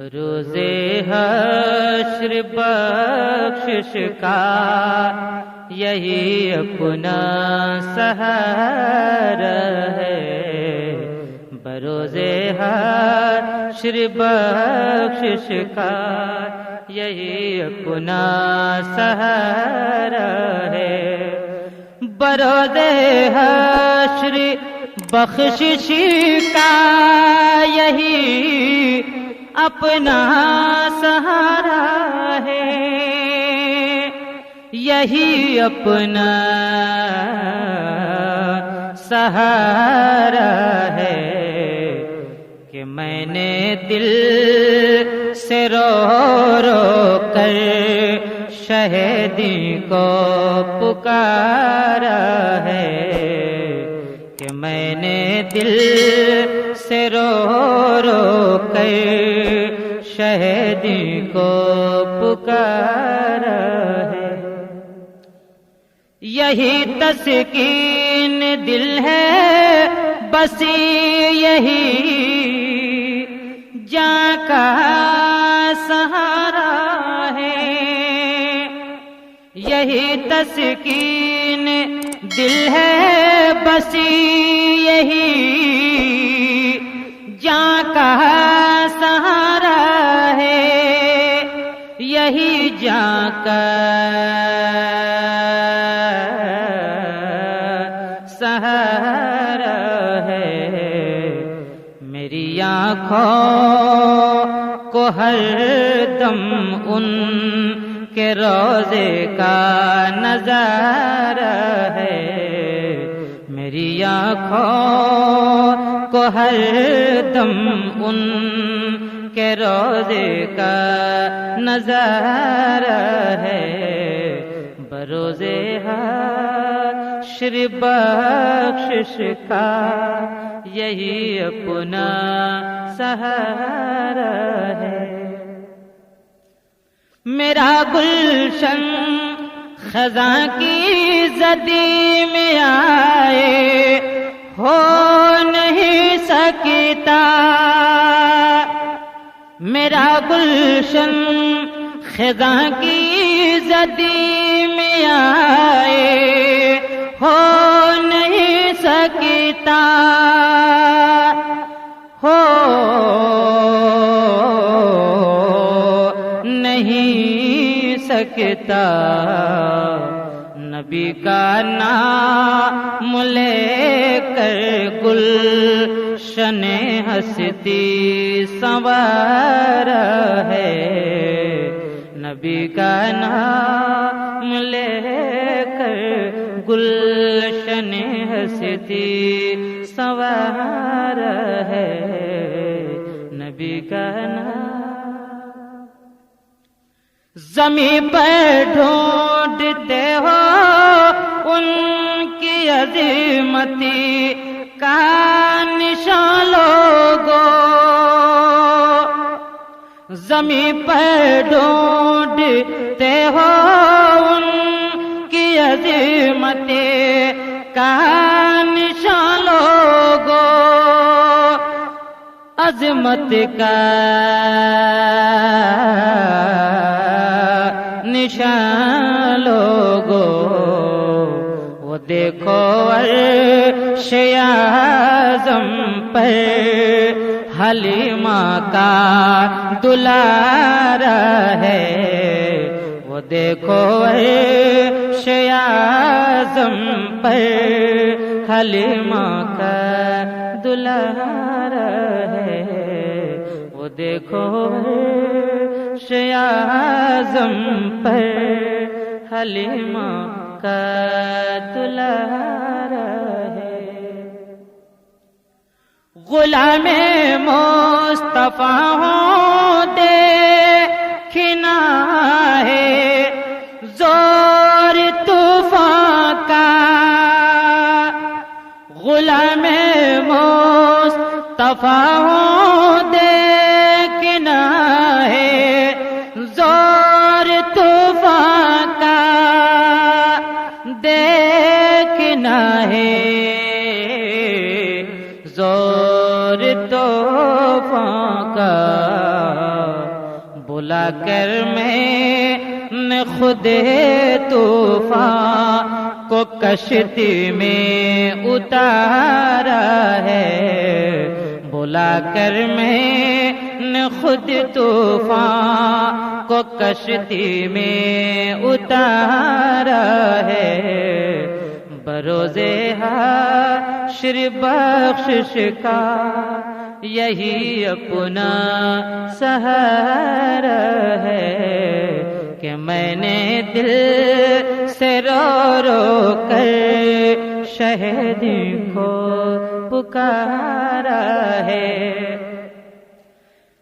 روز حشر بخشش کا یہی اپنا سہارا ہے، بروز حشر بخشش کا یہی اپنا سہارا ہے، بروز حشر بخشش کا یہی اپنا سہارا ہے، یہی اپنا سہارا ہے کہ میں نے دل سے رو رو کر شہیدی کو پکارا ہے، کہ میں نے دل سے رو رو کر شہیدی کو پکارا ہے، یہی تسکین دل ہے بسی یہی جاں کا سہارا ہے، یہی تسکین دل ہے بسی یہی جاں کا سہارا ہے، یہی جاں کا سہارا ہے، میری آنکھوں کو ہر دم ان کے روضے کا نظارہ ہے، میری آنکھوں کو ہر دم ان کے روضے کا نظارہ ہے، بروز حشر بخشش کا یہی اپنا سہارا ہے، میرا گلشن خزاں کی زدی میں آئے ہو نہیں سکتا، میرا گلشن خزاں کی زدی میں آئے ہو نہیں سکتا، ہو نہیں سکتا، نبی کا نام لے کر گلشن ہستی سنوارا ہے، نبی کا نام لے کر گلشن ہستی سنوارا ہے، نبی کا نام زمین پر ڈھونڈتے ہو ان کی عظمتی کا نشان لوگو، زمین پر ڈھونڈتے ہو ان کی عظمتی کا نشان لوگو، عظمت کا نشان لوگو، وہ دیکھو عرش اعظم پر حلیمہ کا دلارا ہے، وہ دیکھو عرش اعظم پر حلیمہ کا دلارا ہے، وہ دیکھو عرش اعظم پر حلیمہ کا دلارا ہے، غلام مصطفیٰ ہوں دیکھنا ہے زور طوفان کا، غلام مصطفیٰ ہوں دیکھنا ہے زور طوفان کا، دیکھنا ہے زور طوفان کا بلا کر میں نے خود طوفان کو کشتی میں اتارا ہے، بلا کر میں نے خود طوفان کو کشتی میں اتارا ہے، بروز حشر بخشش کا یہی اپنا سہارا ہے کہ میں نے دل سے رو رو کر شہید کو پکارا ہے۔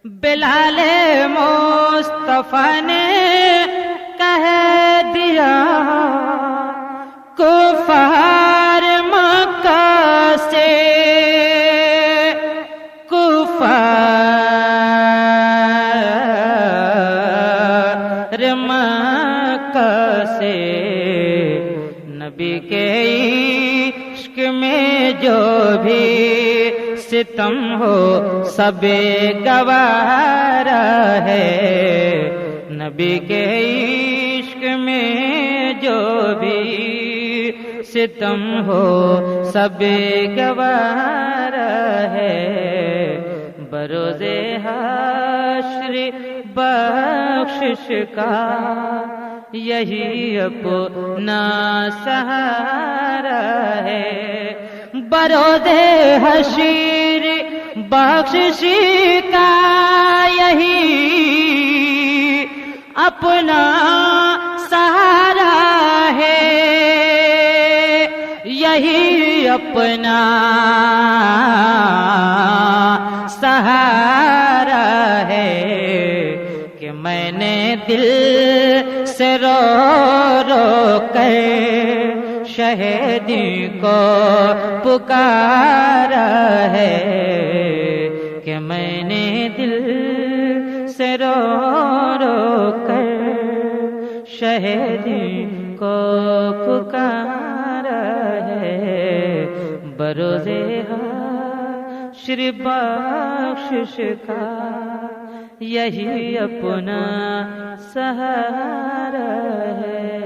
بلال مصطفیٰ نے کہہ دیا کفار مکہ سے، مکہ سے، نبی کے عشق میں جو بھی ستم ہو سب گوارا ہے، نبی کے عشق میں جو بھی ستم ہو سب گوارا ہے، بروز حشر بخشش کا یہی اپنا سہارا ہے، بروز حشر بخشش کا یہی اپنا سہارا ہے، یہی اپنا سہارا ہے کہ میں نے دل سے رو رو کر شہیدی کو پکارا ہے، کہ میں نے دل سے رو رو کر شہیدی کو پکارا ہے، بروز حشر بخشش کا یہی اپنا سہارا ہے۔